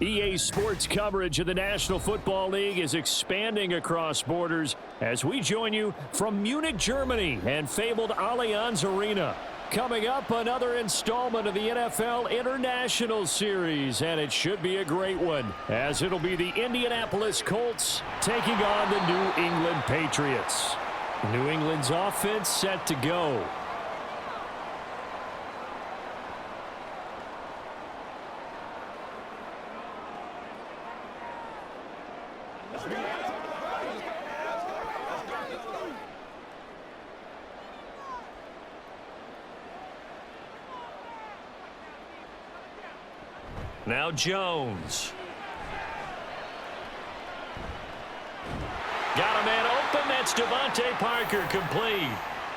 EA Sports coverage of the National Football League is expanding across borders as we join you from Munich, Germany and fabled Allianz Arena. Coming up, another installment of the NFL International Series, and it should be a great one, as it'll be the Indianapolis Colts taking on the New England Patriots. New England's offense set to go. Now Jones. Got a man open. That's Devontae Parker, complete.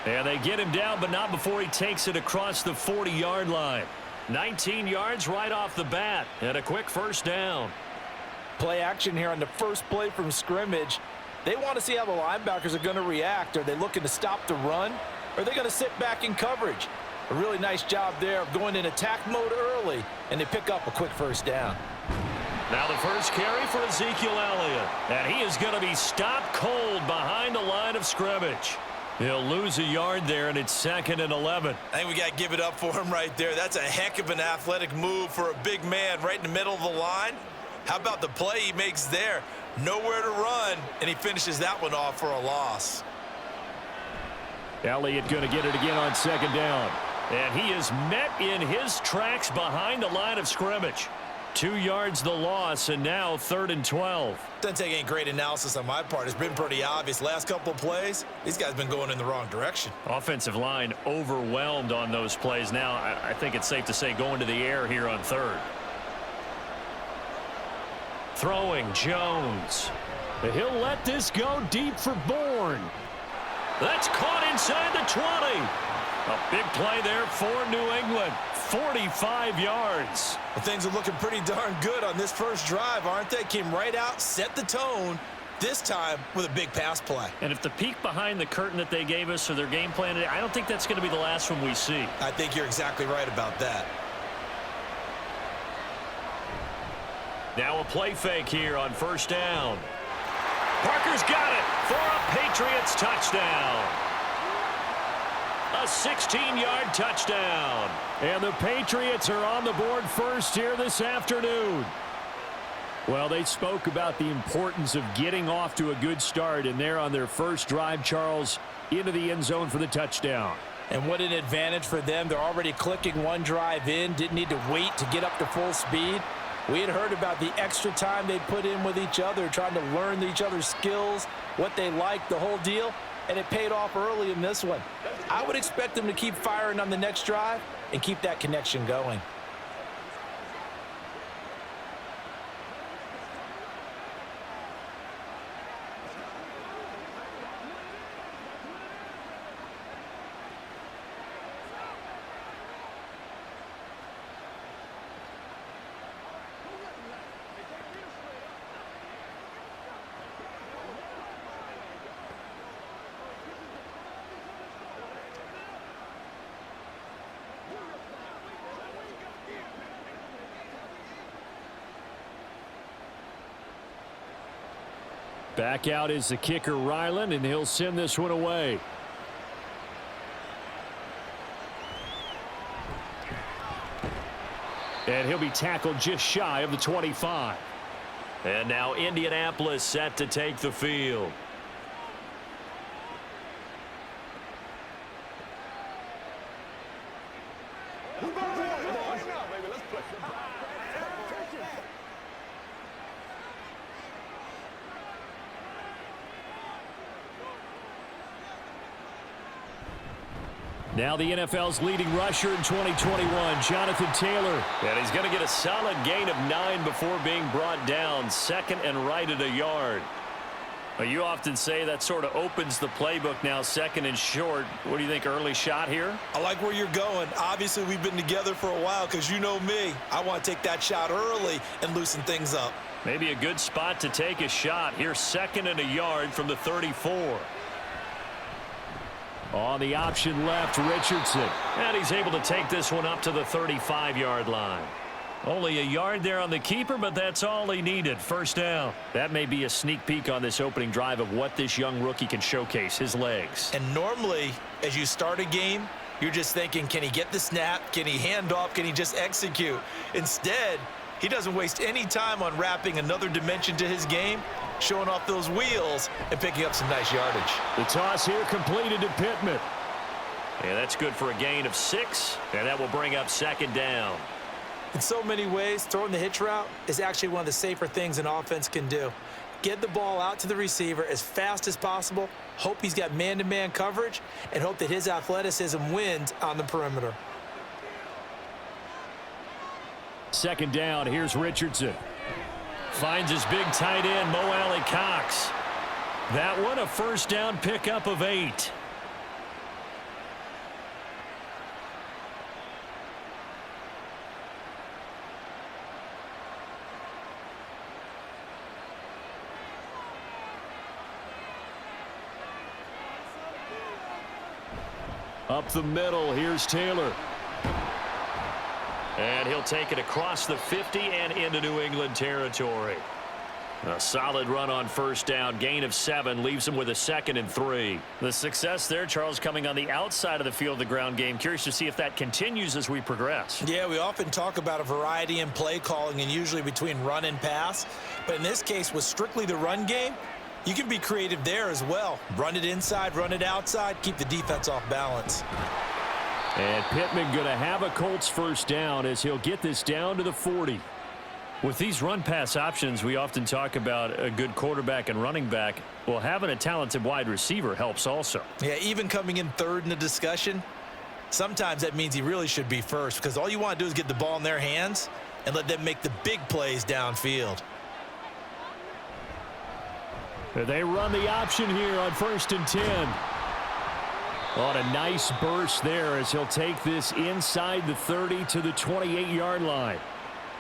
And they get him down, but not before he takes it across the 40-yard line. 19 yards right off the bat, and a quick first down. Play action here on the first play from scrimmage. They want to see how the linebackers are going to react. Are they looking to stop the run? Or are they going to sit back in coverage? A really nice job there of going in attack mode early, and they pick up a quick first down. Now the first carry for Ezekiel Elliott, and he is going to be stopped cold behind the line of scrimmage. He'll lose a yard there, and it's 2nd and 11. I think we got to give it up for him right there. That's a heck of an athletic move for a big man right in the middle of the line. How about the play he makes there? Nowhere to run, and he finishes that one off for a loss. Elliott going to get it again on 2nd down. And he is met in his tracks behind the line of scrimmage. 2 yards the loss, and now 3rd and 12. Doesn't take any great analysis on my part. It's been pretty obvious. Last couple of plays, these guys been going in the wrong direction. Offensive line overwhelmed on those plays. Now, I think it's safe to say going to the air here on 3rd. Throwing Jones. He'll let this go deep for Bourne. That's caught inside the 20. A big play there for New England. 45 yards. Well, things are looking pretty darn good on this first drive, aren't they? Came right out, set the tone, this time with a big pass play. And if the peek behind the curtain that they gave us or their game plan today, I don't think that's going to be the last one we see. I think you're exactly right about that. Now a play fake here on first down. Parker's got it for a Patriots touchdown. A 16-yard touchdown. And the Patriots are on the board first here this afternoon. Well, they spoke about the importance of getting off to a good start, and they're on their first drive, Charles, into the end zone for the touchdown. And what an advantage for them. They're already clicking one drive in, didn't need to wait to get up to full speed. We had heard about the extra time they put in with each other, trying to learn each other's skills, what they like, the whole deal. And it paid off early in this one. I would expect them to keep firing on the next drive and keep that connection going. Back out is the kicker, Ryland, and he'll send this one away. And he'll be tackled just shy of the 25. And now Indianapolis set to take the field. Now the NFL's leading rusher in 2021, Jonathan Taylor. And he's going to get a solid gain of 9 before being brought down. 2nd and right at a yard. Well, you often say that sort of opens the playbook now, 2nd and short. What do you think, early shot here? I like where you're going. Obviously, we've been together for a while because you know me. I want to take that shot early and loosen things up. Maybe a good spot to take a shot. Here's 2nd and a yard from the 34. On the option left, Richardson. And he's able to take this one up to the 35-yard line. Only a yard there on the keeper, but that's all he needed. First down. That may be a sneak peek on this opening drive of what this young rookie can showcase, his legs. And normally, as you start a game, you're just thinking, can he get the snap? Can he hand off? Can he just execute? Instead, he doesn't waste any time on wrapping another dimension to his game, showing off those wheels and picking up some nice yardage. The toss here completed to Pittman. And that's good for a gain of 6, and that will bring up second down. In so many ways, throwing the hitch route is actually one of the safer things an offense can do. Get the ball out to the receiver as fast as possible, hope he's got man-to-man coverage, and hope that his athleticism wins on the perimeter. Second down, here's Richardson. Finds his big tight end, Mo Alley Cox. That one, a first down pickup of 8. Up the middle, here's Taylor. And he'll take it across the 50 and into New England territory. A solid run on first down, gain of 7, leaves him with a 2nd and 3. The success there, Charles, coming on the outside of the field of the ground game. Curious to see if that continues as we progress. Yeah, we often talk about a variety in play calling and usually between run and pass. But in this case, with strictly the run game, you can be creative there as well. Run it inside, run it outside, keep the defense off balance. And Pittman going to have a Colts first down as he'll get this down to the 40. With these run-pass options, we often talk about a good quarterback and running back. Well, having a talented wide receiver helps also. Yeah, even coming in third in the discussion, sometimes that means he really should be first because all you want to do is get the ball in their hands and let them make the big plays downfield. They run the option here on 1st and 10. On a nice burst there as he'll take this inside the 30 to the 28-yard line.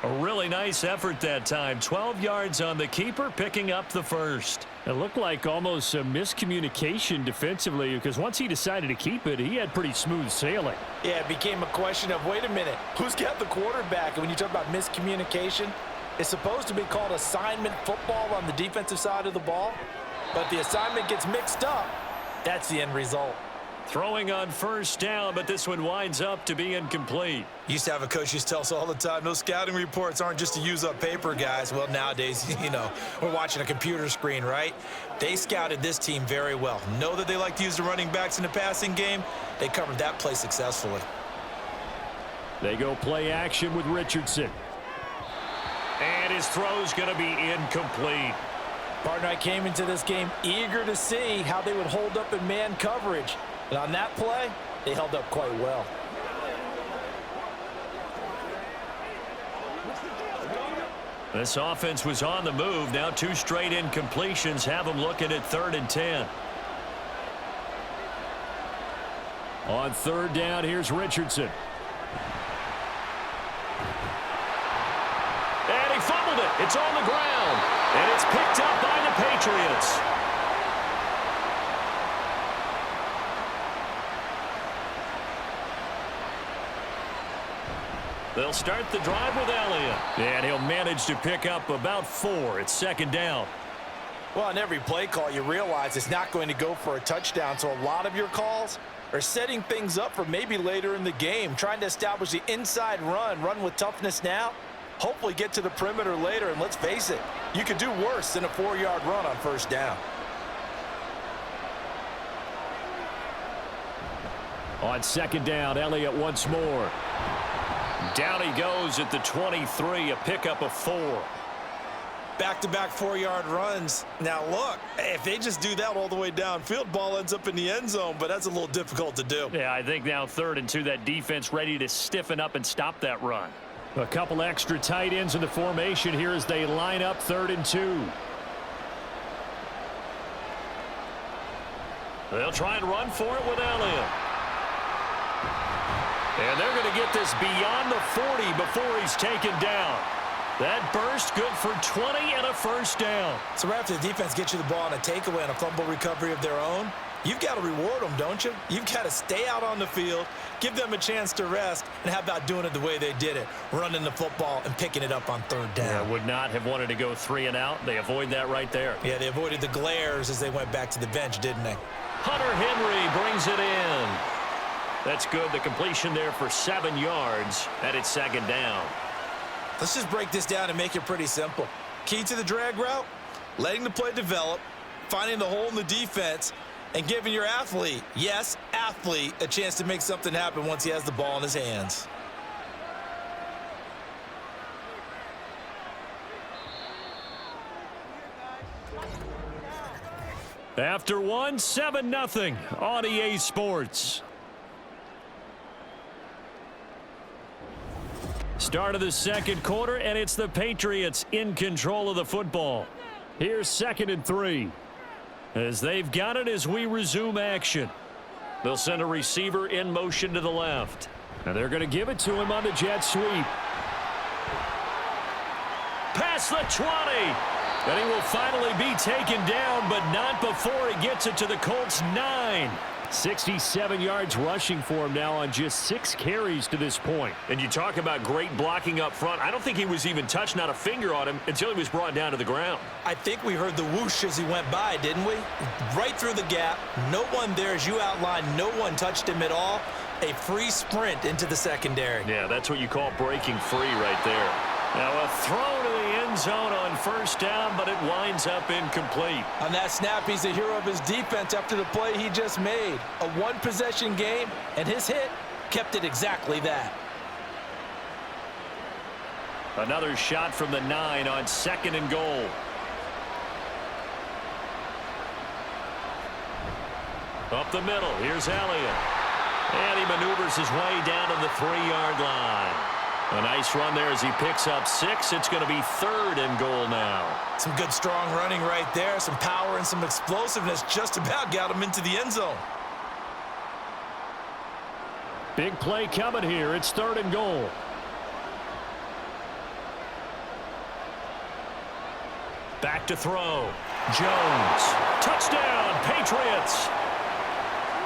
A really nice effort that time. 12 yards on the keeper, picking up the first. It looked like almost a miscommunication defensively because once he decided to keep it, he had pretty smooth sailing. Yeah, it became a question of, wait a minute, who's got the quarterback? And when you talk about miscommunication, it's supposed to be called assignment football on the defensive side of the ball. But the assignment gets mixed up. That's the end result. Throwing on first down, but this one winds up to be incomplete. Used to have a coach used to tell us all the time, those scouting reports aren't just to use up paper, guys. Well, nowadays, you know, we're watching a computer screen, right? They scouted this team very well. Know that they like to use the running backs in the passing game. They covered that play successfully. They go play action with Richardson. And his throw's going to be incomplete. Partner, I came into this game eager to see how they would hold up in man coverage. And on that play, they held up quite well. This offense was on the move. Now 2 straight incompletions have them looking at 3rd and 10. On 3rd down, here's Richardson. And he fumbled it. It's on the ground. And it's picked up by the Patriots. They'll start the drive with Elliott. And he'll manage to pick up about 4. It's 2nd down. Well, on every play call, you realize it's not going to go for a touchdown. So a lot of your calls are setting things up for maybe later in the game, trying to establish the inside run with toughness now, hopefully get to the perimeter later. And let's face it, you could do worse than a 4-yard run on first down. On 2nd down, Elliott once more. Down he goes at the 23, a pickup of 4. Back-to-back 4-yard runs. Now, look, if they just do that all the way downfield, ball ends up in the end zone, but that's a little difficult to do. Yeah, I think now 3rd and 2, that defense ready to stiffen up and stop that run. A couple extra tight ends in the formation here as they line up 3rd and 2. They'll try and run for it with Elliott. And they're going to get this beyond the 40 before he's taken down. That burst good for 20 and a first down. So right after the defense gets you the ball on a takeaway and a fumble recovery of their own, You've got to reward them, don't you? You've got to stay out on the field, give them a chance to rest, and how about doing it the way they did it, running the football and picking it up on third down. Yeah, would not have wanted to go 3 and out. They avoid that right there. Yeah, they avoided the glares as they went back to the bench, didn't they? Hunter Henry brings it in. That's good. The completion there for 7 yards, and it's second down. Let's just break this down and make it pretty simple. Key to the drag route, letting the play develop, finding the hole in the defense, and giving your athlete, yes, athlete, a chance to make something happen once he has the ball in his hands. After 1, 7-0 on EA Sports. Start of the second quarter, and it's the Patriots in control of the football. Here's 2nd and 3. As they've got it as we resume action. They'll send a receiver in motion to the left. And they're going to give it to him on the jet sweep. Past the 20. And he will finally be taken down, but not before he gets it to the Colts 9. 67 yards rushing for him now on just 6 carries to this point. And you talk about great blocking up front. I don't think he was even touched, not a finger on him, until he was brought down to the ground. I think we heard the whoosh as he went by, didn't we? Right through the gap. No one there, as you outlined. No one touched him at all. A free sprint into the secondary. Yeah, that's what you call breaking free right there. Now a throw to the end zone on first down, but it winds up incomplete. On that snap, he's the hero of his defense after the play he just made. A one-possession game, and his hit kept it exactly that. Another shot from the 9 on 2nd and goal. Up the middle, here's Elliott. And he maneuvers his way down to the 3-yard line. A nice run there as he picks up 6. It's going to be 3rd and goal now. Some good strong running right there. Some power and some explosiveness just about got him into the end zone. Big play coming here. It's 3rd and goal. Back to throw. Jones. Touchdown, Patriots.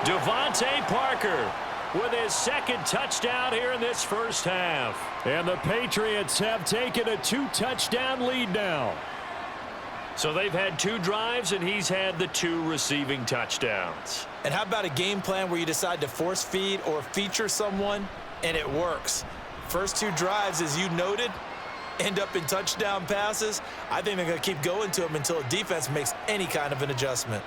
Devontae Parker with his 2nd touchdown here in this first half. And the Patriots have taken a 2-touchdown lead now. So they've had 2 drives, and he's had the 2 receiving touchdowns. And how about a game plan where you decide to force feed or feature someone, and it works? First 2 drives, as you noted, end up in touchdown passes. I think they're going to keep going to them until the defense makes any kind of an adjustment.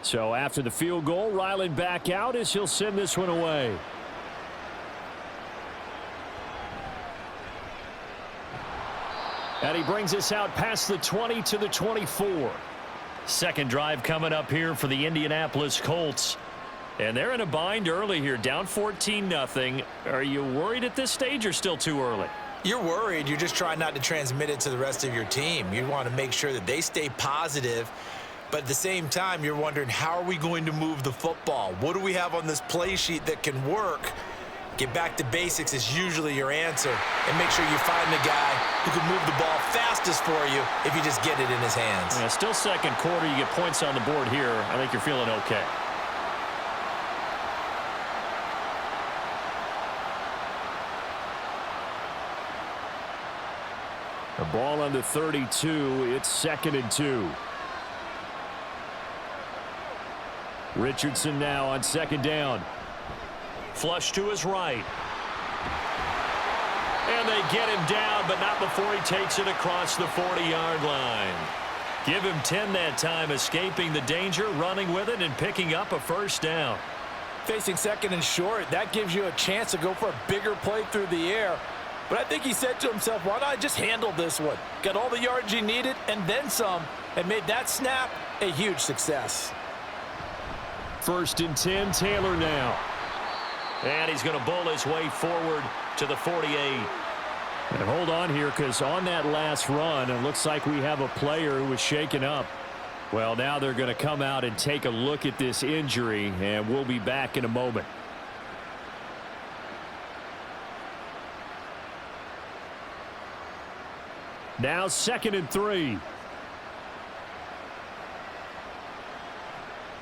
So after the field goal, Ryland back out as he'll send this one away. And he brings us out past the 20 to the 24. Second drive coming up here for the Indianapolis Colts. And they're in a bind early here, down 14-0. Are you worried at this stage or still too early? You're worried. You're just trying not to transmit it to the rest of your team. You want to make sure that they stay positive. But at the same time, you're wondering, how are we going to move the football? What do we have on this play sheet that can work? Get back to basics is usually your answer. And make sure you find the guy who can move the ball fastest for you if you just get it in his hands. Yeah, still second quarter. You get points on the board here. I think you're feeling okay. The ball on the 32. It's 2nd and 2. Richardson now on 2nd down. Flush to his right. And they get him down, but not before he takes it across the 40-yard line. Give him 10 that time, escaping the danger, running with it, and picking up a first down. facing second and short, that gives you a chance to go for a bigger play through the air. But I think he said to himself, why not just handle this one? Got all the yards he needed and then some, and made that snap a huge success. 1st and 10, Taylor now. And he's going to bowl his way forward to the 48. And hold on here, because on that last run, it looks like we have a player who was shaken up. Well, now they're going to come out and take a look at this injury, and we'll be back in a moment. Now 2nd and 3.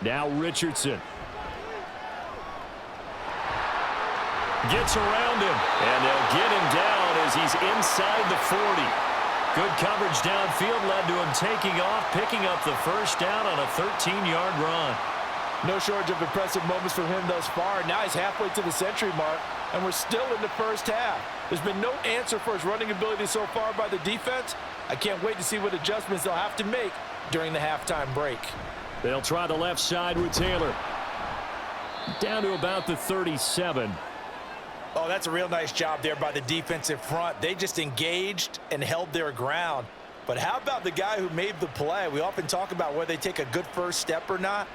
Now Richardson. Gets around him, and they'll get him down as he's inside the 40. Good coverage downfield led to him taking off, picking up the 1st down on a 13-yard run. No shortage of impressive moments from him thus far. Now he's halfway to the century mark, and we're still in the 1st half. There's been no answer for his running ability so far by the defense. I can't wait to see what adjustments they'll have to make during the halftime break. They'll try the left side with Taylor. Down to about the 37. Oh, that's a real nice job there by the defensive front. They just engaged and held their ground. But how about the guy who made the play? We often talk about whether they take a good first step or not.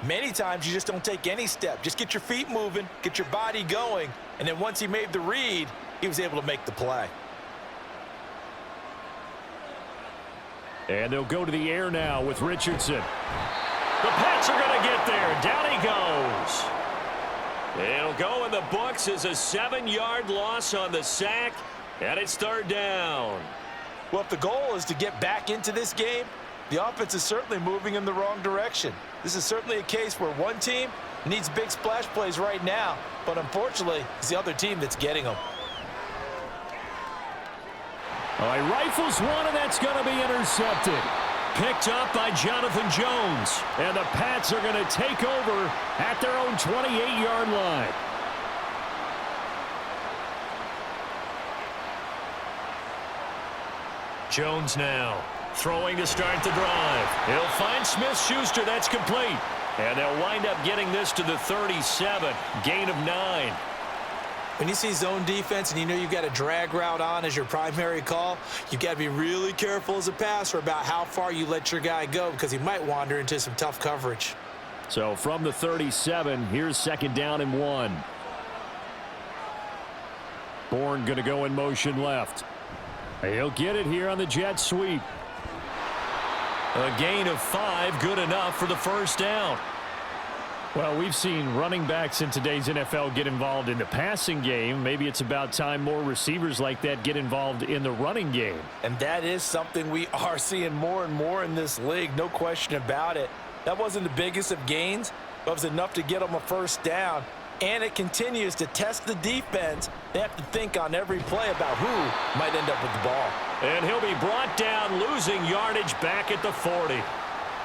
Many times you just don't take any step. Just get your feet moving, get your body going, and then once he made the read, he was able to make the play. And they'll go to the air now with Richardson. The Pats are going to get there. Down he goes. It'll go in the books as a 7-yard loss on the sack, and it's 3rd down. Well, if the goal is to get back into this game, the offense is certainly moving in the wrong direction. This is certainly a case where one team needs big splash plays right now, but unfortunately, it's the other team that's getting them. All right, rifles one, and that's going to be intercepted. Picked up by Jonathan Jones. And the Pats are going to take over at their own 28-yard line. Jones now throwing to start the drive. He'll find Smith-Schuster. That's complete. And they'll wind up getting this to the 37. Gain of 9. When you see zone defense and you know you've got a drag route on as your primary call, you've got to be really careful as a passer about how far you let your guy go because he might wander into some tough coverage. So from the 37, here's 2nd down and 1. Bourne going to go in motion left. He'll get it here on the jet sweep. A gain of 5, good enough for the 1st down. Well, we've seen running backs in today's NFL get involved in the passing game. Maybe it's about time more receivers like that get involved in the running game. And that is something we are seeing more and more in this league, no question about it. That wasn't the biggest of gains, but it was enough to get them a 1st down. And it continues to test the defense. They have to think on every play about who might end up with the ball. And he'll be brought down, losing yardage back at the 40.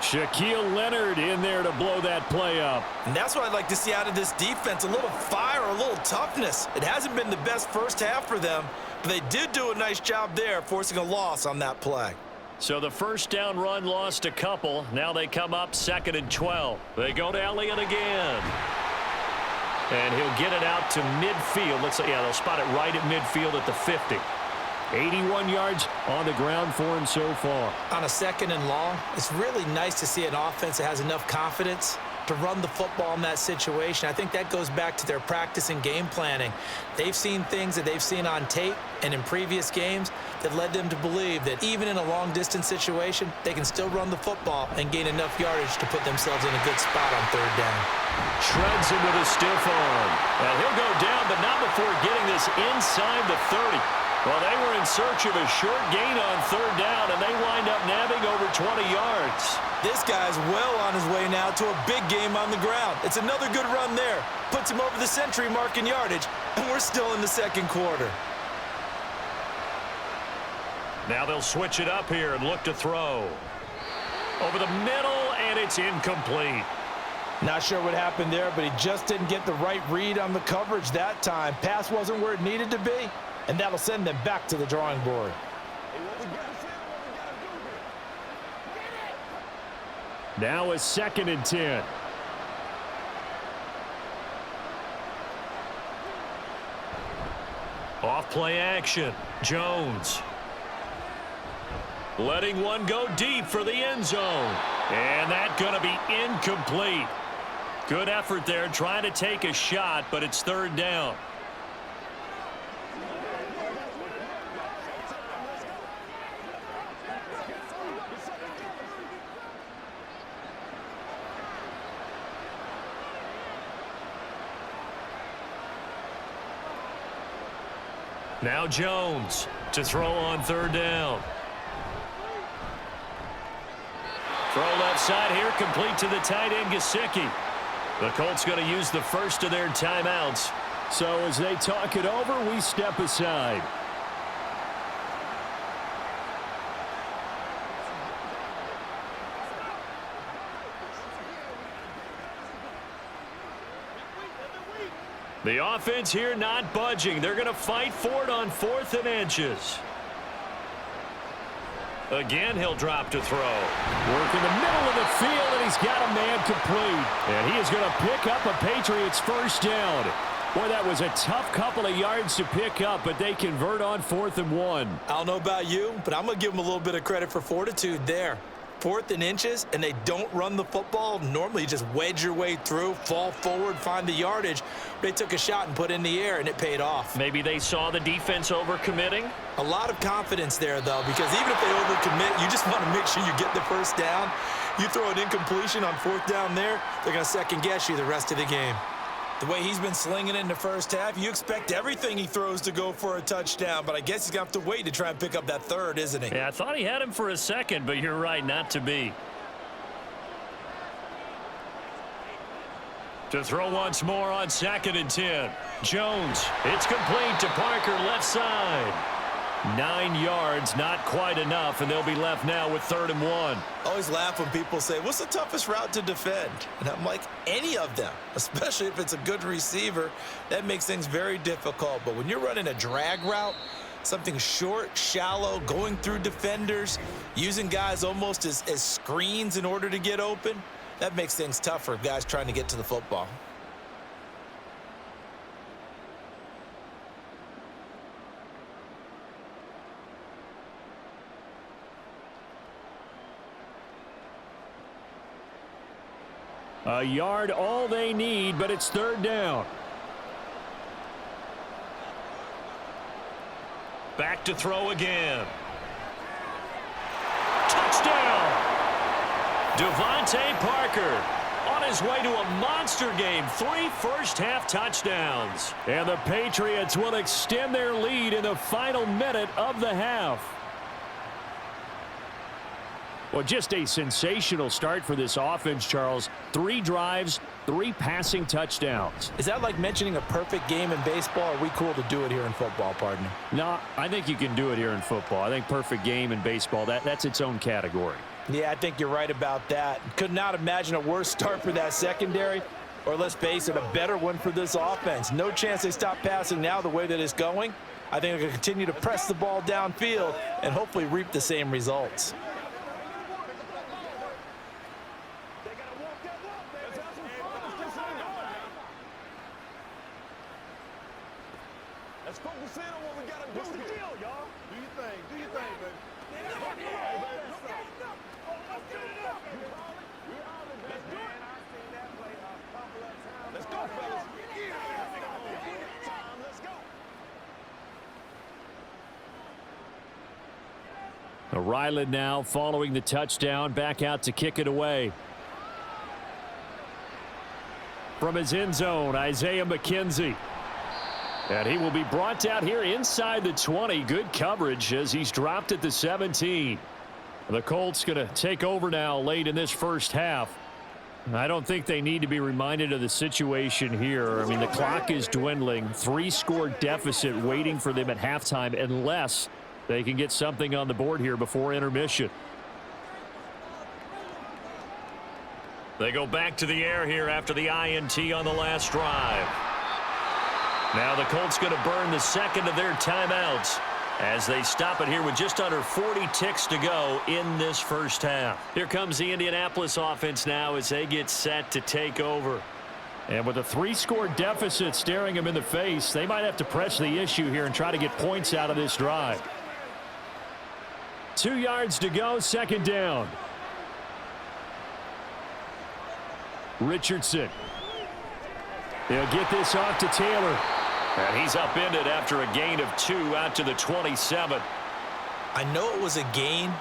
Shaquille Leonard in there to blow that play up. And that's what I'd like to see out of this defense, a little fire, a little toughness. It hasn't been the best 1st half for them, but they did do a nice job there, forcing a loss on that play. So the 1st down run lost a couple. Now they come up 2nd and 12. They go to Elliott again. And he'll get it out to midfield. They'll spot it right at midfield at the 50. 81 yards on the ground for him so far. On a 2nd and long, it's really nice to see an offense that has enough confidence to run the football in that situation. I think that goes back to their practice and game planning. They've seen things that they've seen on tape and in previous games that led them to believe that even in a long-distance situation, they can still run the football and gain enough yardage to put themselves in a good spot on 3rd down. Shreds him with a stiff arm. And he'll go down, but not before getting this inside the 30. Well, they were in search of a short gain on 3rd down, and they wind up nabbing over 20 yards. This guy's well on his way now to a big game on the ground. It's another good run there. Puts him over the century mark in yardage, and we're still in the 2nd quarter. Now they'll switch it up here and look to throw. Over the middle, and it's incomplete. Not sure what happened there, but he just didn't get the right read on the coverage that time. Pass wasn't where it needed to be, and that'll send them back to the drawing board. Now a 2nd and 10. Off play action. Jones. Letting one go deep for the end zone. And that's going to be incomplete. Good effort there trying to take a shot, but it's third down. Now Jones to throw on third down. Throw left side here, complete to the tight end, Gesicki. The Colts going to use the first of their timeouts. So as they talk it over, we step aside. The offense here not budging. They're going to fight for it on 4th and inches. Again, he'll drop to throw. Work in the middle of the field, and he's got a man complete. And he is going to pick up a Patriots first down. Boy, that was a tough couple of yards to pick up, but they convert on 4th and 1. I don't know about you, but I'm going to give them a little bit of credit for fortitude there. 4th and inches, and they don't run the football. Normally, you just wedge your way through, fall forward, find the yardage. They took a shot and put it in the air, and it paid off. Maybe they saw the defense overcommitting. A lot of confidence there, though, because even if they overcommit, you just want to make sure you get the first down. You throw an incompletion on 4th down there, they're going to second-guess you the rest of the game. The way he's been slinging it in the first half, you expect everything he throws to go for a touchdown, but I guess he's going to have to wait to try and pick up that third, isn't he? Yeah, I thought he had him for a second, but you're right, not to be. To throw once more on 2nd and 10. Jones, it's complete to Parker, left side. 9 yards, not quite enough, and they'll be left now with 3rd and 1. I always laugh when people say, what's the toughest route to defend? And I'm like, any of them, especially if it's a good receiver. That makes things very difficult. But when you're running a drag route, something short, shallow, going through defenders, using guys almost as screens in order to get open, that makes things tough for guys trying to get to the football. A yard all they need, but it's 3rd down. Back to throw again. Touchdown! Devontae Parker on his way to a monster game. 3 first-half touchdowns. And the Patriots will extend their lead in the final minute of the half. Well, just a sensational start for this offense, Charles. 3 drives, 3 passing touchdowns. Is that like mentioning a perfect game in baseball? Or are we cool to do it here in football, partner? No, I think you can do it here in football. I think perfect game in baseball, that's its own category. Yeah, I think you're right about that. Could not imagine a worse start for that secondary, or let's face it, a better one for this offense. No chance they stop passing now the way that it's going. I think they're going to continue to press the ball downfield and hopefully reap the same results. Let's focus in on what we got to do. What's the deal, y'all? Do your thing. Do your thing, baby. Let's do it. Let's go, fellas. Let's go. Ryland now following the touchdown, back out to kick it away. From his end zone, Isaiah McKenzie. And he will be brought down here inside the 20. Good coverage as he's dropped at the 17. The Colts going to take over now late in this first half. I don't think they need to be reminded of the situation here. I mean, the clock is dwindling. 3-score deficit waiting for them at halftime unless they can get something on the board here before intermission. They go back to the air here after the INT on the last drive. Now the Colts going to burn the second of their timeouts as they stop it here with just under 40 ticks to go in this first half. Here comes the Indianapolis offense now as they get set to take over. And with a 3-score deficit staring him in the face, they might have to press the issue here and try to get points out of this drive. 2 yards to go, second down. Richardson. He'll get this off to Taylor. And he's upended after a gain of 2 out to the 27. I know it was a gain,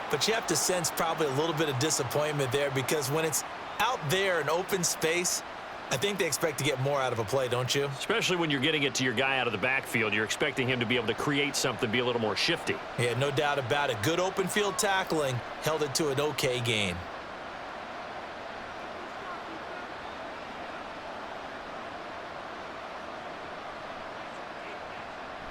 but you have to sense probably a little bit of disappointment there because when it's out there in open space, I think they expect to get more out of a play, don't you? Especially when you're getting it to your guy out of the backfield. You're expecting him to be able to create something, be a little more shifty. Yeah, no doubt about it. Good open field tackling held it to an okay gain.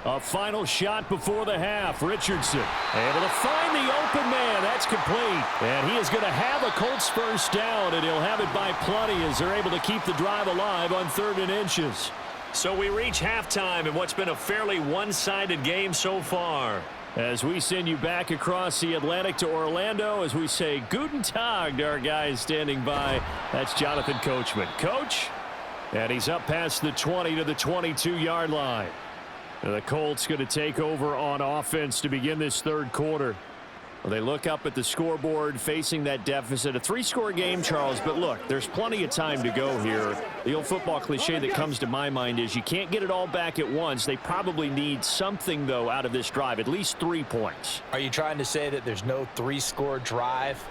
A final shot before the half. Richardson able to find the open man. That's complete. And he is going to have a Colts first down, and he'll have it by plenty as they're able to keep the drive alive on 3rd and inches. So we reach halftime in what's been a fairly one-sided game so far. As we send you back across the Atlantic to Orlando, as we say Guten Tag to our guys standing by. That's Jonathan Coachman. Coach, and he's up past the 20 to the 22-yard line. The Colts going to take over on offense to begin this 3rd quarter. Well, they look up at the scoreboard facing that deficit. A 3-score game, Charles, but look, there's plenty of time to go here. The old football cliche that comes to my mind is you can't get it all back at once. They probably need something, though, out of this drive, at least 3 points. Are you trying to say that there's no 3-score drive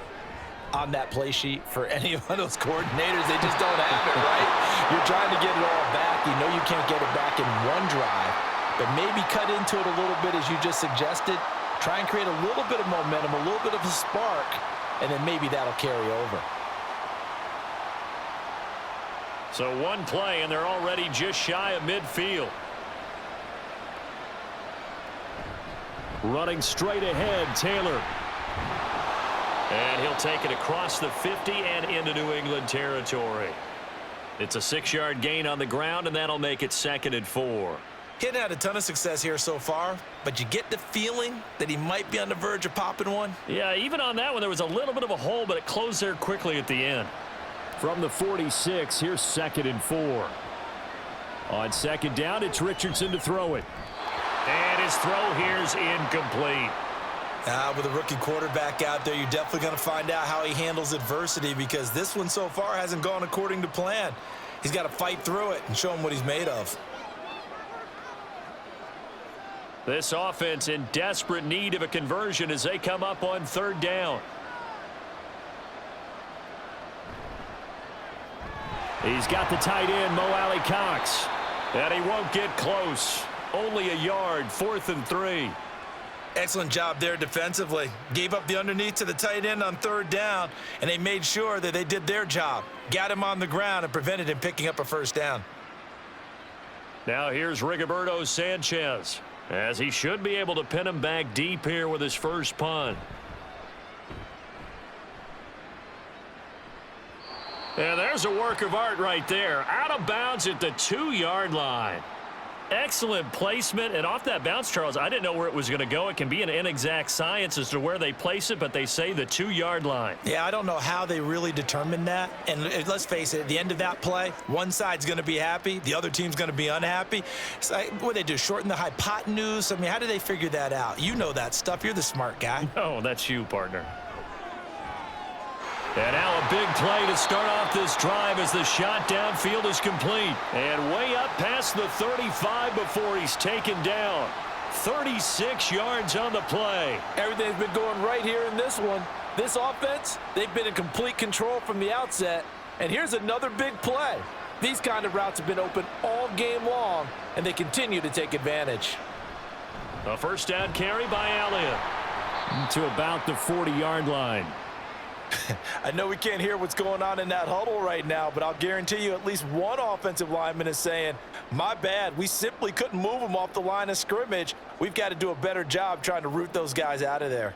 on that play sheet for any of those coordinators? They just don't have it, right? You're trying to get it all back. You know you can't get it back in one drive. But maybe cut into it a little bit as you just suggested. Try and create a little bit of momentum, a little bit of a spark, and then maybe that'll carry over. So one play, and they're already just shy of midfield. Running straight ahead, Taylor. And he'll take it across the 50 and into New England territory. It's a 6-yard gain on the ground, and that'll make it 2nd and 4. He hadn't had a ton of success here so far, but you get the feeling that he might be on the verge of popping one. Yeah, even on that one, there was a little bit of a hole, but it closed there quickly at the end. From the 46, here's 2nd and 4. On 2nd down, it's Richardson to throw it. And his throw here's incomplete. With a rookie quarterback out there, you're definitely going to find out how he handles adversity because this one so far hasn't gone according to plan. He's got to fight through it and show him what he's made of. This offense in desperate need of a conversion as they come up on 3rd down. He's got the tight end, Mo Alley Cox. And he won't get close. Only a yard, 4th and 3. Excellent job there defensively. Gave up the underneath to the tight end on 3rd down, and they made sure that they did their job. Got him on the ground and prevented him picking up a first down. Now here's Rigoberto Sanchez, as he should be able to pin him back deep here with his first punt. And there's a work of art right there. Out of bounds at the 2-yard line. Excellent placement, and off that bounce, Charles, I didn't know where it was going to go. It can be an inexact science as to where they place it, but they say the 2-yard line. Yeah, I don't know how they really determined that. And let's face it, at the end of that play, one side's going to be happy, the other team's going to be unhappy. It's like, what they do, shorten the hypotenuse? I mean, how do they figure that out? You know that stuff. You're the smart guy. Oh, that's you, partner. And now a big play to start off this drive as the shot downfield is complete. And way up past the 35 before he's taken down. 36 yards on the play. Everything's been going right here in this one. This offense, they've been in complete control from the outset. And here's another big play. These kind of routes have been open all game long, and they continue to take advantage. A first down carry by Elliott. To about the 40-yard line. I know we can't hear what's going on in that huddle right now, but I'll guarantee you at least one offensive lineman is saying, my bad, we simply couldn't move them off the line of scrimmage. We've got to do a better job trying to root those guys out of there.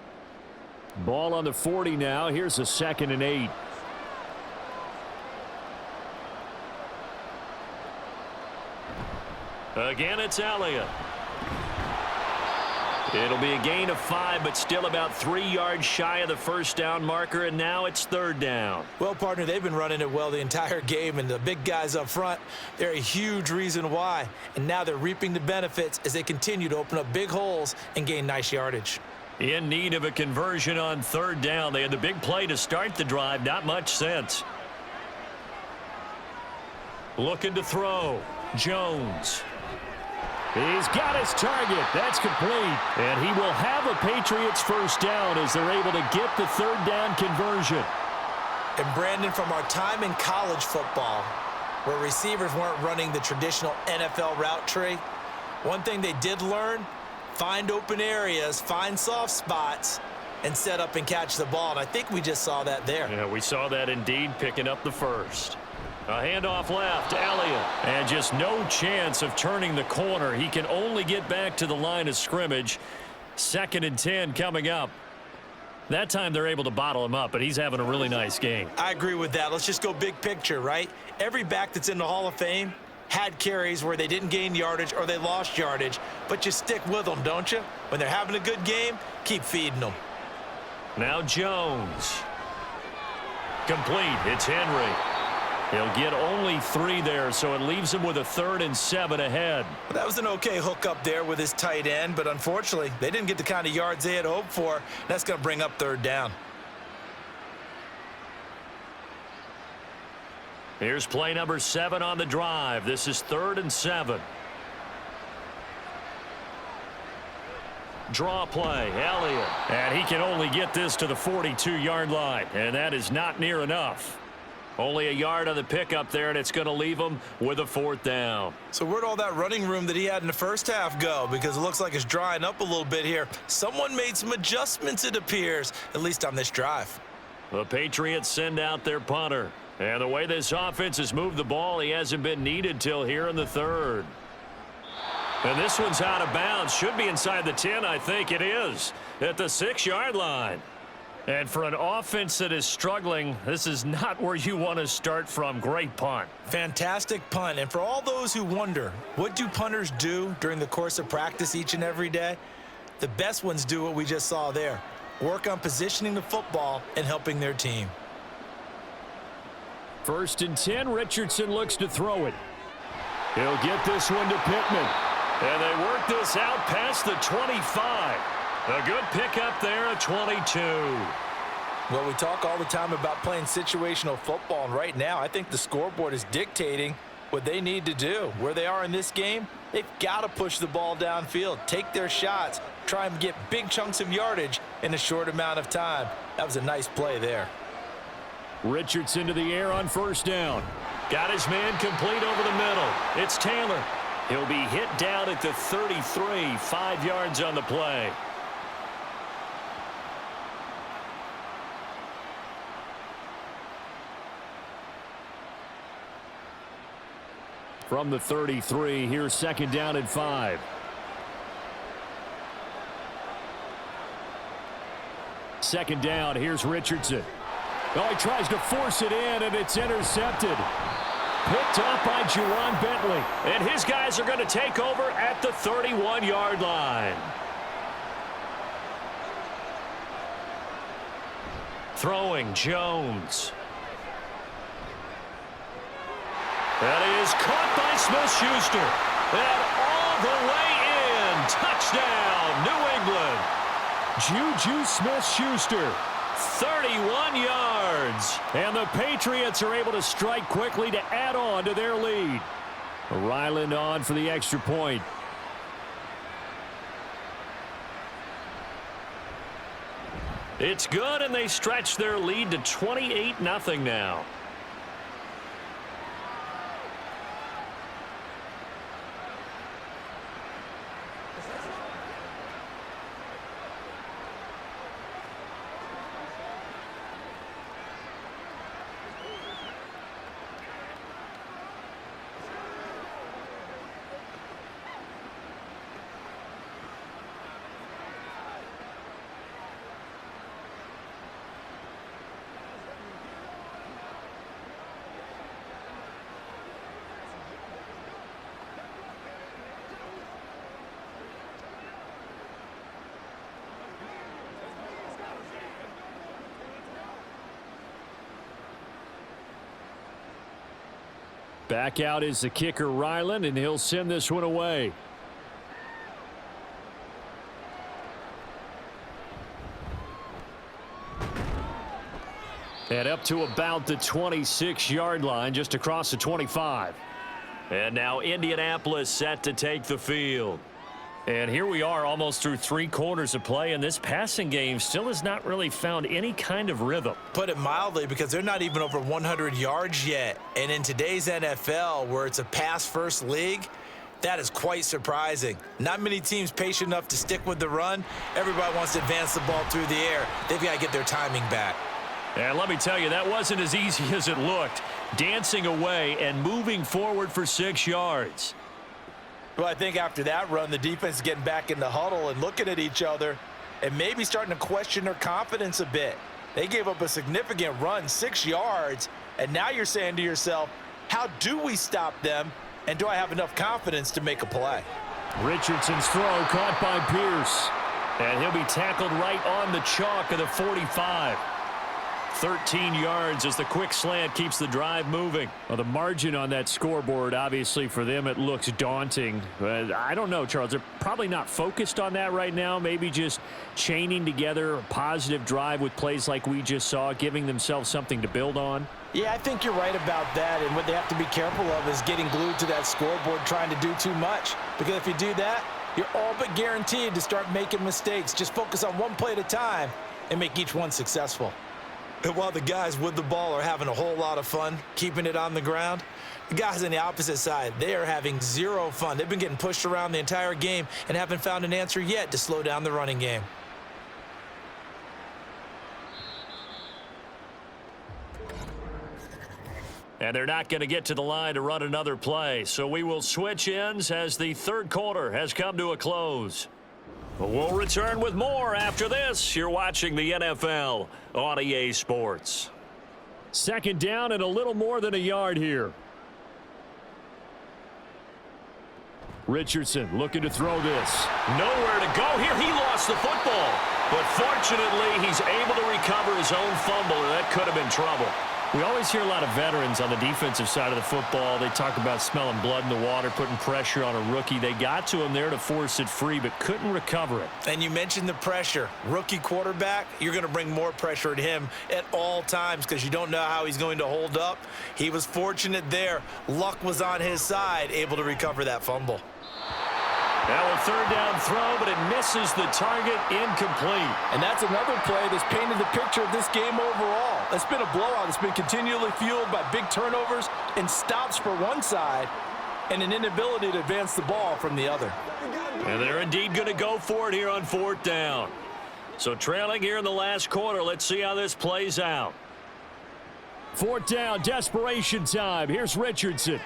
Ball on the 40 now. Here's a 2nd and 8. Again, it's Elliott. It'll be a gain of 5, but still about 3 yards shy of the first down marker, and now it's 3rd down. Well, partner, they've been running it well the entire game, and the big guys up front, they're a huge reason why. And now they're reaping the benefits as they continue to open up big holes and gain nice yardage. In need of a conversion on 3rd down. They had the big play to start the drive. Not much sense. Looking to throw. Jones. He's got his target. That's complete. And he will have a Patriots first down as they're able to get the 3rd down conversion. And Brandon, from our time in college football, where receivers weren't running the traditional NFL route tree, one thing they did learn, find open areas, find soft spots, and set up and catch the ball. And I think we just saw that there. Yeah, we saw that indeed, picking up the first. A handoff left, Elliott. And just no chance of turning the corner. He can only get back to the line of scrimmage. 2nd and 10 coming up. That time they're able to bottle him up, but he's having a really nice game. I agree with that. Let's just go big picture, right? Every back that's in the Hall of Fame had carries where they didn't gain yardage or they lost yardage, but you stick with them, don't you? When they're having a good game, keep feeding them. Now Jones. Complete. It's Henry. He'll get only 3 there, so it leaves him with a 3rd and 7 ahead. Well, that was an okay hook up there with his tight end, but unfortunately, they didn't get the kind of yards they had hoped for. That's going to bring up 3rd down. Here's play number 7 on the drive. This is 3rd and 7. Draw play, Elliott. And he can only get this to the 42-yard line, and that is not near enough. Only a yard on the pickup there, and it's going to leave him with a 4th down. So where'd all that running room that he had in the first half go? Because it looks like it's drying up a little bit here. Someone made some adjustments, it appears, at least on this drive. The Patriots send out their punter. And the way this offense has moved the ball, he hasn't been needed till here in the 3rd. And this one's out of bounds. Should be inside the 10, I think it is, at the 6-yard line. And for an offense that is struggling, this is not where you want to start from. Great punt. Fantastic punt. And for all those who wonder, what do punters do during the course of practice each and every day? The best ones do what we just saw there. Work on positioning the football and helping their team. 1st and 10, Richardson looks to throw it. He'll get this one to Pittman. And they work this out past the 25. A good pickup there at 22. Well, we talk all the time about playing situational football, and right now I think the scoreboard is dictating what they need to do. Where they are in this game, they've got to push the ball downfield, take their shots, try and get big chunks of yardage in a short amount of time. That was a nice play there. Richardson to the air on 1st down. Got his man complete over the middle. It's Taylor. He'll be hit down at the 33, 5 yards on the play. From the 33, here's 2nd down and 5. Second down, here's Richardson. Oh, he tries to force it in, and it's intercepted. Picked up by Juwan Bentley. And his guys are going to take over at the 31-yard line. Throwing, Jones. That is caught by Smith-Schuster. And all the way in. Touchdown, New England. Juju Smith-Schuster. 31 yards. And the Patriots are able to strike quickly to add on to their lead. Ryland on for the extra point. It's good, and they stretch their lead to 28-0 now. Back out is the kicker, Ryland, and he'll send this one away. And up to about the 26-yard line, just across the 25. And now Indianapolis set to take the field. And here we are almost through 3 quarters of play, and this passing game still has not really found any kind of rhythm. Put it mildly, because they're not even over 100 yards yet. And in today's NFL, where it's a pass-first league, that is quite surprising. Not many teams patient enough to stick with the run. Everybody wants to advance the ball through the air. They've got to get their timing back. And let me tell you, that wasn't as easy as it looked. Dancing away and moving forward for 6 yards. Well, I think after that run, the defense is getting back in the huddle and looking at each other and maybe starting to question their confidence a bit. They gave up a significant run, 6 yards, and now you're saying to yourself, how do we stop them, and do I have enough confidence to make a play? Richardson's throw caught by Pierce. And he'll be tackled right on the chalk of the 45. 13 yards as the quick slant keeps the drive moving. Well, the margin on that scoreboard, obviously for them, it looks daunting. But I don't know, Charles. They're probably not focused on that right now. Maybe just chaining together a positive drive with plays like we just saw, giving themselves something to build on. Yeah, I think you're right about that, and what they have to be careful of is getting glued to that scoreboard trying to do too much. Because if you do that, you're all but guaranteed to start making mistakes. Just focus on one play at a time and make each one successful. And while the guys with the ball are having a whole lot of fun keeping it on the ground, the guys on the opposite side, they are having zero fun. They've been getting pushed around the entire game and haven't found an answer yet to slow down the running game. And they're not going to get to the line to run another play. So we will switch ends as the third quarter has come to a close. We'll return with more after this. You're watching the NFL on EA Sports. Second down and a little more than a yard here. Richardson looking to throw this. Nowhere to go here. He lost the football. But fortunately, he's able to recover his own fumble, and that could have been trouble. We always hear a lot of veterans on the defensive side of the football. They talk about smelling blood in the water, putting pressure on a rookie. They got to him there to force it free, but couldn't recover it. And you mentioned the pressure. Rookie quarterback, you're going to bring more pressure at him at all times because you don't know how he's going to hold up. He was fortunate there. Luck was on his side, able to recover that fumble. Now a third down throw, but it misses the target, incomplete. And that's another play that's painted the picture of this game overall. It's been a blowout. It's been continually fueled by big turnovers and stops for one side and an inability to advance the ball from the other. And they're indeed going to go for it here on fourth down. So trailing here in the last quarter, let's see how this plays out. Fourth down, desperation time. Here's Richardson.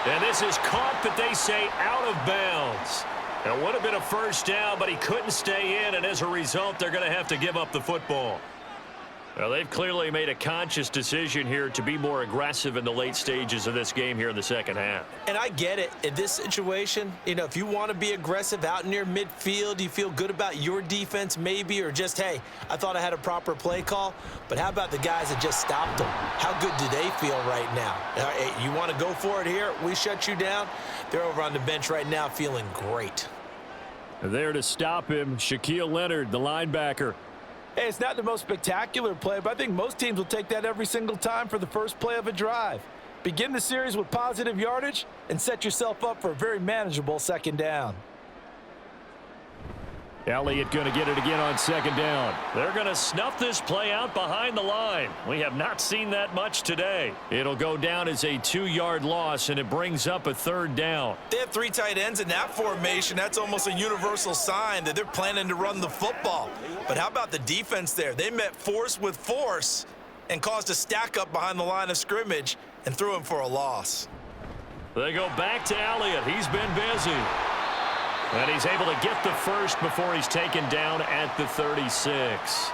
And this is caught, but they say out of bounds. It would have been a first down, but he couldn't stay in, and as a result, they're going to have to give up the football. Well, they've clearly made a conscious decision here to be more aggressive in the late stages of this game here in the second half. And I get it. In this situation, you know, if you want to be aggressive out near midfield, you feel good about your defense maybe, or just, hey, I thought I had a proper play call. But how about the guys that just stopped them? How good do they feel right now? Hey, you want to go for it here? We shut you down? They're over on the bench right now feeling great. There to stop him, Shaquille Leonard, the linebacker. Hey, it's not the most spectacular play, but I think most teams will take that every single time for the first play of a drive. Begin the series with positive yardage and set yourself up for a very manageable second down. Elliott going to get it again on second down. They're going to snuff this play out behind the line. We have not seen that much today. It'll go down as a 2-yard loss, and it brings up a third down. They have 3 tight ends in that formation. That's almost a universal sign that they're planning to run the football. But how about the defense there? They met force with force and caused a stack up behind the line of scrimmage and threw him for a loss. They go back to Elliott. He's been busy. And he's able to get the first before he's taken down at the 36.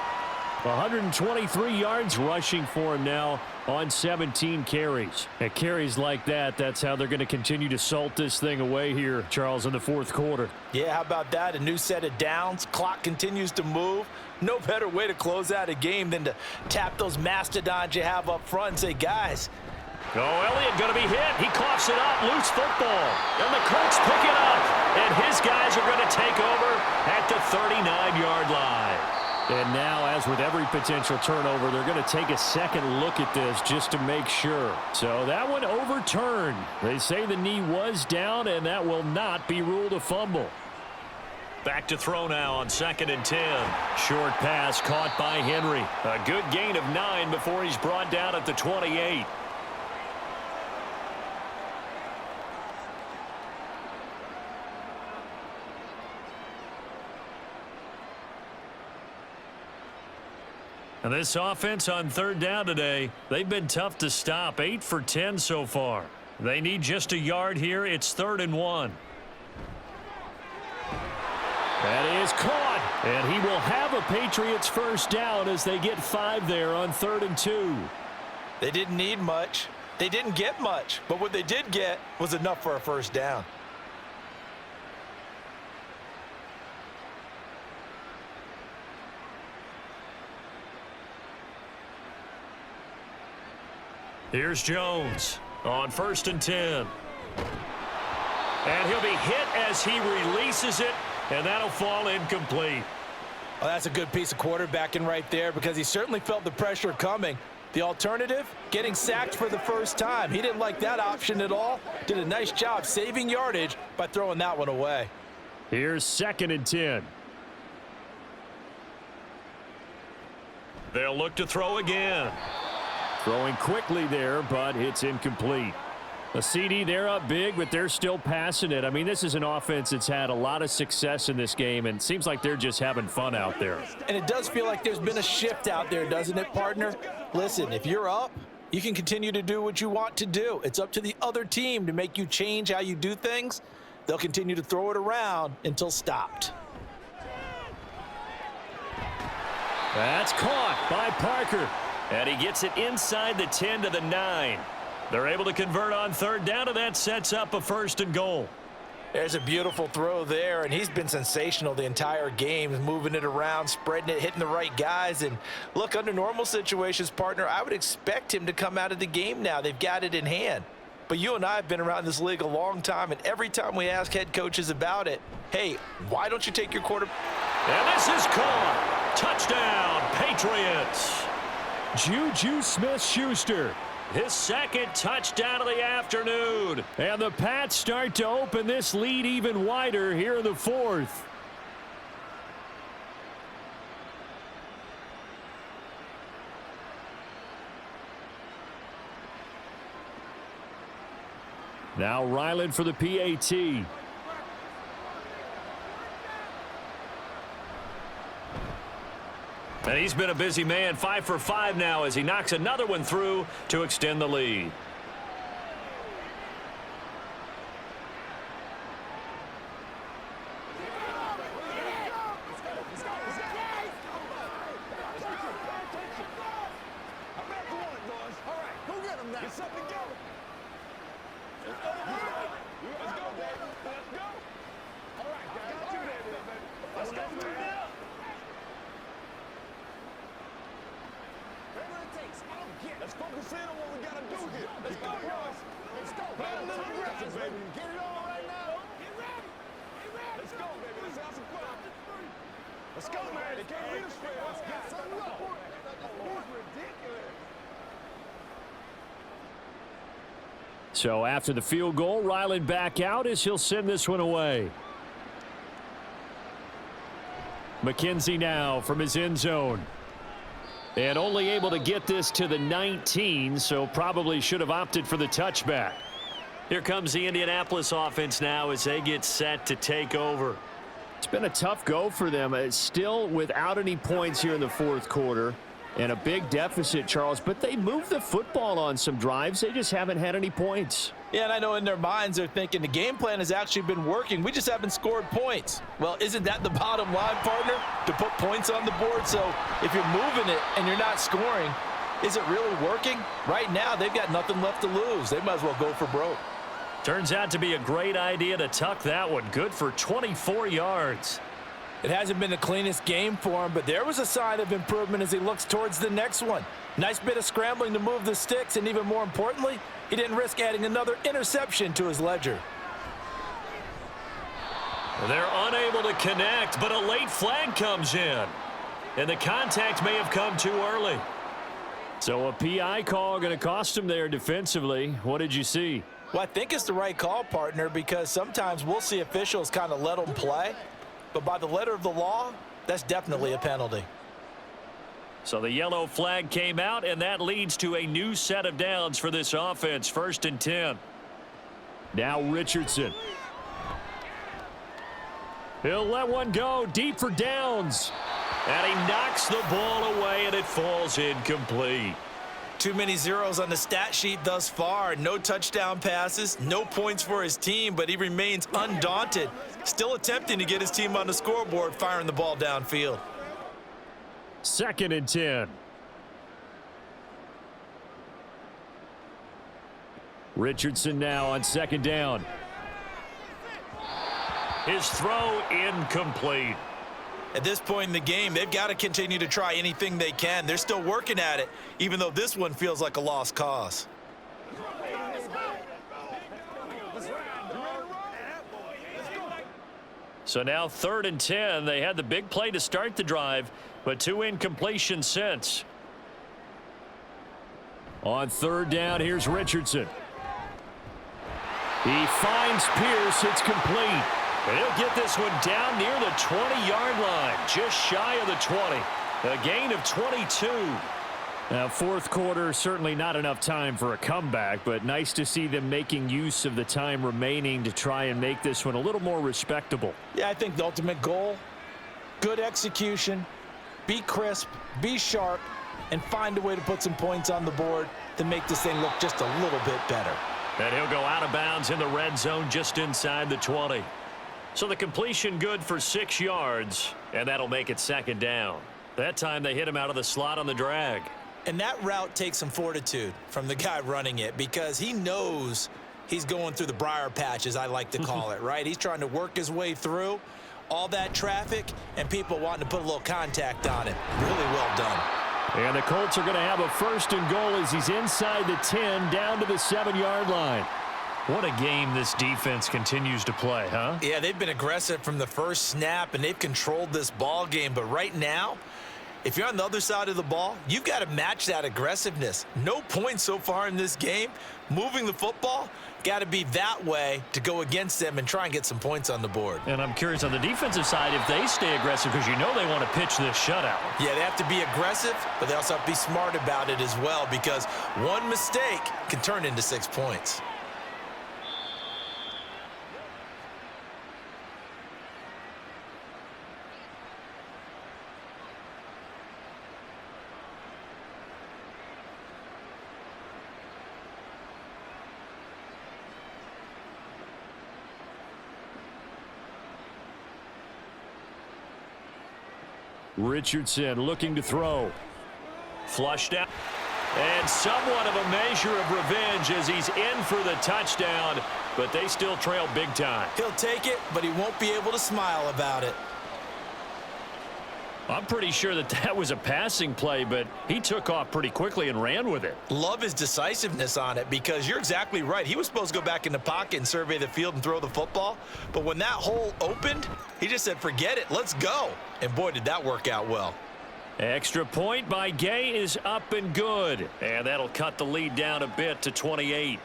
123 yards rushing for him now on 17 carries. At carries like that, that's how they're going to continue to salt this thing away here, Charles, in the fourth quarter. Yeah, how about that? A new set of downs. Clock continues to move. No better way to close out a game than to tap those mastodons you have up front and say, guys, Oh, Elliott going to be hit. He coughs it up. Loose football. And the Colts pick it up. And his guys are going to take over at the 39-yard line. And now, as with every potential turnover, they're going to take a second look at this just to make sure. So that one overturned. They say the knee was down, and that will not be ruled a fumble. Back to throw now on 2nd and 10. Short pass caught by Henry. A good gain of 9 before he's brought down at the 28. And this offense on 3rd down today, they've been tough to stop. 8 for 10 so far. They need just a yard here. It's 3rd and 1. That is caught. And he will have a Patriots first down as they get 5 there on 3rd and 2. They didn't need much. They didn't get much. But what they did get was enough for a first down. Here's Jones on 1st and 10. And he'll be hit as he releases it, and that'll fall incomplete. Well, that's a good piece of quarterbacking right there because he certainly felt the pressure coming. The alternative, getting sacked for the first time. He didn't like that option at all. Did a nice job saving yardage by throwing that one away. Here's 2nd and 10. They'll look to throw again. Throwing quickly there, but it's incomplete. A CD, they're up big, but they're still passing it. I mean, this is an offense that's had a lot of success in this game, and it seems like they're just having fun out there. And it does feel like there's been a shift out there, doesn't it, partner? Listen, if you're up, you can continue to do what you want to do. It's up to the other team to make you change how you do things. They'll continue to throw it around until stopped. That's caught by Parker. And he gets it inside the 10 to the 9. They're able to convert on 3rd down, and that sets up a 1st and goal. There's a beautiful throw there, and he's been sensational the entire game, moving it around, spreading it, hitting the right guys. And look, under normal situations, partner, I would expect him to come out of the game now. They've got it in hand. But you and I have been around this league a long time, and every time we ask head coaches about it, hey, why don't you take your quarterback? And this is caught. Touchdown, Patriots. Juju Smith-Schuster. His 2nd touchdown of the afternoon. And the Pats start to open this lead even wider here in the 4th. Now Ryland for the PAT. And he's been a busy man, 5 for 5 now as he knocks another one through to extend the lead. Let's focus in on what we gotta do here. Let's go, boys. Let's go. Play a little aggressive, baby. Get it on right now. Get ready. Get ready. Let's go, baby. Let's have some fun. Let's go, man. They can't beat us fair. Let's get something up. He's ridiculous. So after the field goal, Ryland back out as he'll send this one away. McKenzie now from his end zone. And only able to get this to the 19, so probably should have opted for the touchback. Here comes the Indianapolis offense now as they get set to take over. It's been a tough go for them. It's still without any points here in the 4th quarter. And a big deficit, Charles. But they moved the football on some drives. They just haven't had any points. Yeah, and I know in their minds they're thinking the game plan has actually been working. We just haven't scored points. Well, isn't that the bottom line, partner? To put points on the board. So if you're moving it and you're not scoring, is it really working? Right now, they've got nothing left to lose. They might as well go for broke. Turns out to be a great idea to tuck that one. Good for 24 yards. It hasn't been the cleanest game for him, but there was a sign of improvement as he looks towards the next one. Nice bit of scrambling to move the sticks, and even more importantly, He didn't risk adding another interception to his ledger. They're unable to connect, but a late flag comes in. And the contact may have come too early. So a PI call going to cost him there defensively. What did you see? Well, I think it's the right call, partner, because sometimes we'll see officials kind of let them play. But by the letter of the law, that's definitely a penalty. So the yellow flag came out, and that leads to a new set of downs for this offense. 1st and 10. Now Richardson. He'll let one go deep for downs. And he knocks the ball away, and it falls incomplete. Too many zeros on the stat sheet thus far. No touchdown passes, no points for his team, but he remains undaunted. Still attempting to get his team on the scoreboard, firing the ball downfield. 2nd and 10. Richardson now on 2nd down. His throw incomplete. At this point in the game, they've got to continue to try anything they can. They're still working at it, even though this one feels like a lost cause. So now 3rd and 10. They had the big play to start the drive, but 2 incompletions since. On 3rd down, here's Richardson. He finds Pierce. It's complete. And he'll get this one down near the 20-yard line, just shy of the 20. A gain of 22. Now, 4th quarter, certainly not enough time for a comeback, but nice to see them making use of the time remaining to try and make this one a little more respectable. Yeah, I think the ultimate goal, good execution, be crisp, be sharp, and find a way to put some points on the board to make this thing look just a little bit better. And he'll go out of bounds in the red zone just inside the 20. So the completion good for 6 yards, and that'll make it 2nd down. That time they hit him out of the slot on the drag. And that route takes some fortitude from the guy running it because he knows he's going through the briar patch, as I like to call it, right? He's trying to work his way through all that traffic and people wanting to put a little contact on it. Really well done. And the Colts are going to have a 1st and goal as he's inside the 10 down to the 7-yard line. What a game this defense continues to play, huh? Yeah, they've been aggressive from the first snap, and they've controlled this ball game. But right now, if you're on the other side of the ball, you've got to match that aggressiveness. No points so far in this game. Moving the football, got to be that way to go against them and try and get some points on the board. And I'm curious on the defensive side if they stay aggressive because you know they want to pitch this shutout. Yeah, they have to be aggressive, but they also have to be smart about it as well because one mistake can turn into 6 points. Richardson looking to throw. Flushed out. And somewhat of a measure of revenge as he's in for the touchdown, but they still trail big time. He'll take it, but he won't be able to smile about it. I'm pretty sure that was a passing play, but he took off pretty quickly and ran with it. Love his decisiveness on it because you're exactly right. He was supposed to go back in the pocket and survey the field and throw the football. But when that hole opened, he just said, forget it, let's go. And boy, did that work out well. Extra point by Gay is up and good. And that'll cut the lead down a bit to 28.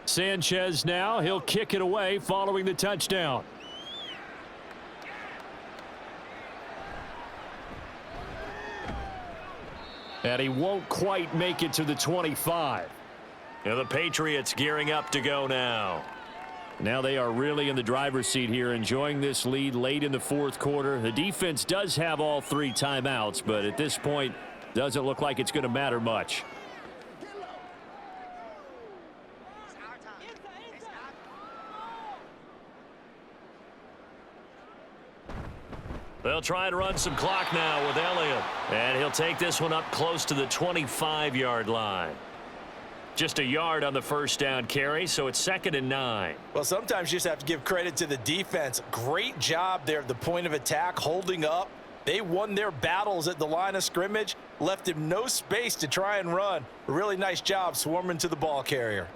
Sanchez now, he'll kick it away following the touchdown. And he won't quite make it to the 25. And the Patriots gearing up to go now. Now they are really in the driver's seat here, enjoying this lead late in the fourth quarter. The defense does have all 3 timeouts, but at this point, doesn't look like it's going to matter much. They'll try to run some clock now with Elliott. And he'll take this one up close to the 25-yard line. Just a yard on the first down carry, so it's 2nd and 9. Well, sometimes you just have to give credit to the defense. Great job there at the point of attack, holding up. They won their battles at the line of scrimmage, left him no space to try and run. A really nice job swarming to the ball carrier.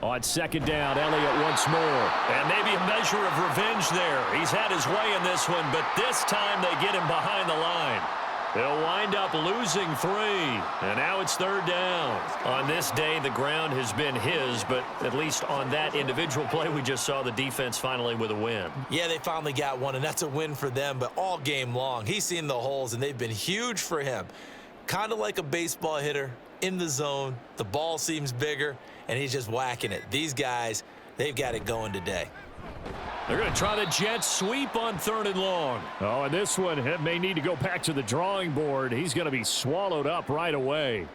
On 2nd down, Elliott once more. And maybe a measure of revenge there. He's had his way in this one, but this time they get him behind the line. They'll wind up losing 3, and now it's 3rd down. On this day, the ground has been his, but at least on that individual play, we just saw the defense finally with a win. Yeah, they finally got one, and that's a win for them, but all game long, he's seen the holes, and they've been huge for him. Kind of like a baseball hitter in the zone. The ball seems bigger, and he's just whacking it. These guys, they've got it going today. They're going to try the jet sweep on 3rd and long. Oh, and this one may need to go back to the drawing board. He's going to be swallowed up right away.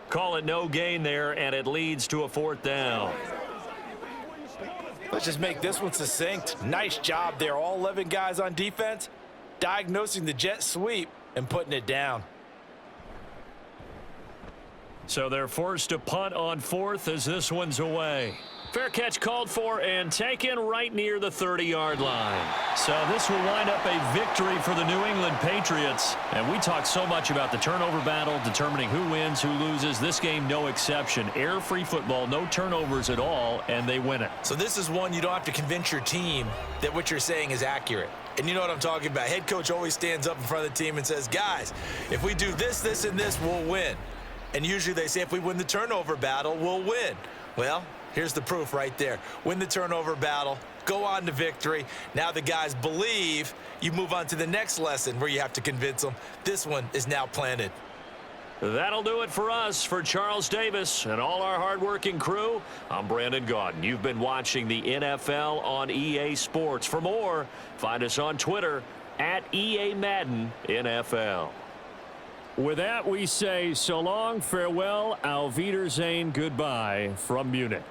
Call it no gain there, and it leads to a 4th down. Let's just make this one succinct. Nice job there. All 11 guys on defense, diagnosing the jet sweep and putting it down. So they're forced to punt on 4th as this one's away. Fair catch called for and taken right near the 30-yard line. So this will wind up a victory for the New England Patriots. And we talk so much about the turnover battle, determining who wins, who loses. This game, no exception. Air-free football, no turnovers at all, and they win it. So this is one you don't have to convince your team that what you're saying is accurate. And you know what I'm talking about. Head coach always stands up in front of the team and says, guys, if we do this, this, and this, we'll win. And usually they say if we win the turnover battle, we'll win. Well, here's the proof right there. Win the turnover battle, go on to victory. Now the guys believe. You move on to the next lesson where you have to convince them. This one is now planted. That'll do it for us. For Charles Davis and all our hardworking crew, I'm Brandon Gaudin. You've been watching the NFL on EA Sports. For more, find us on Twitter at EA Madden NFL. With that, we say so long, farewell, auf Wiedersehen, goodbye from Munich.